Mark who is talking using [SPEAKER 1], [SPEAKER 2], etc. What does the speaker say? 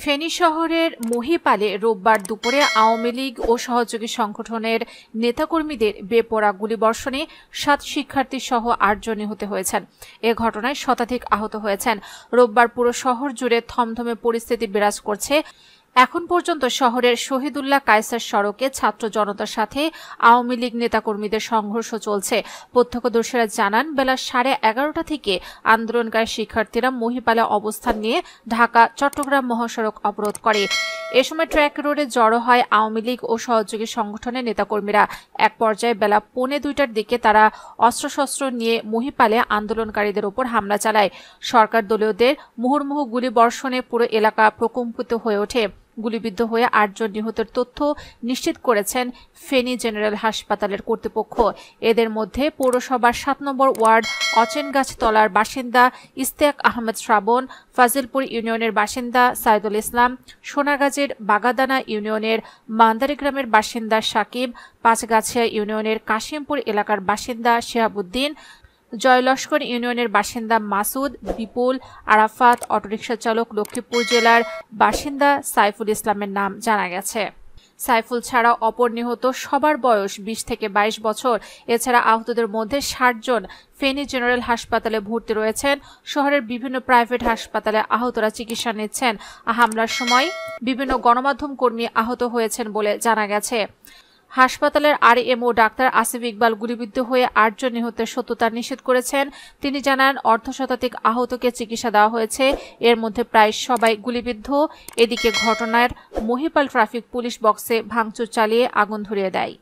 [SPEAKER 1] ফেনী শহরের মহিপালে রোববার দুপুরে আওয়ামী লীগ ও সহযোগী সংগঠনের নেতাকর্মীদের বেপরোয়া গুলিবর্ষণে ৭ শিক্ষার্থী সহ ৮ জন নিহত হয়েছেন। এ ঘটনায় শতাধিক আহত হয়েছেন। রোববার পুরো শহর জুড়ে থমথমে পরিস্থিতি বিরাজ করছে। এখন পর্যন্ত শহরের শহীদুল্লাহ কায়সার সড়কে ছাত্র জনতার সাথে আওয়ামী লীগ নেতাকর্মীদের সংঘর্ষ চলছে। প্রত্যক্ষদর্শীরা জানান, বেলা 11:30 থেকে আন্দোলনকারী শিক্ষার্থীরা মহিপালে অবস্থান নিয়ে ঢাকা-চট্টগ্রাম মহাসড়ক অবরোধ করে। এ সময় ট্র্যাক রোডে জড়ো হয় আওয়ামী লীগ ও সহযোগী সংগঠনের নেতাকর্মীরা। এক পর্যায়ে বেলা 1:45টার দিকে তারা অস্ত্রশস্ত্র নিয়ে মহিপালে আন্দোলনকারীদের ওপর হামলা চালায়। সরকার দলীয়দের মুহুর্মুহু গুলিবর্ষণে পুরো এলাকা প্রকম্পিত হয়ে ওঠে। গুলিবিদ্ধ হয়ে ৮ জন নিহতের তথ্য নিশ্চিত করেছেন ফেনী জেনারেল হাসপাতালের কর্তৃপক্ষ। এদের মধ্যে পৌরসভার ৭ নম্বর ওয়ার্ড অচেনগাছতলার বাসিন্দা ইশতিয়াক আহমেদ শ্রাবণ, ফাজিলপুর ইউনিয়নের বাসিন্দা সাইদুল ইসলাম, সোনাগাজীর বাগাদানা ইউনিয়নের মান্দারি গ্রামের বাসিন্দা সাকিব, পাঁচগাছিয়া ইউনিয়নের কাশিমপুর এলাকার বাসিন্দা শিহাবুদ্দিন, জয়লস্কর ইউনিয়নের বাসিন্দা মাসুদ, বিপুল, আরাফাত, অটোরিকশা চালক লক্ষ্মীপুর জেলার বাসিন্দা সাইফুল ইসলামের নাম জানা গেছে। সাইফুল ছাড়া অপর নিহত সবার বয়স ২০ থেকে ২২ বছর। এছাড়া আহতদের মধ্যে ৬০ জন ফেনী জেনারেল হাসপাতালে ভর্তি রয়েছেন। শহরের বিভিন্ন প্রাইভেট হাসপাতালে আহতরা চিকিৎসা নিচ্ছেন। হামলার সময় বিভিন্ন গণমাধ্যম কর্মী আহত হয়েছেন বলে জানা গেছে। হাসপাতালের আরএমও ডাক্তার আসিফ ইকবাল গুলিবিদ্ধ হয়ে ৮ জন নিহতের সত্যতা নিশ্চিত করেছেন। তিনি জানান, অর্ধশতাধিক আহতকে চিকিৎসা দেওয়া হয়েছে। এর মধ্যে প্রায় সবাই গুলিবিদ্ধ। এদিকে ঘটনার মহিপাল ট্রাফিক পুলিশ বক্সে ভাঙচুর চালিয়ে আগুন ধরিয়ে দেয়।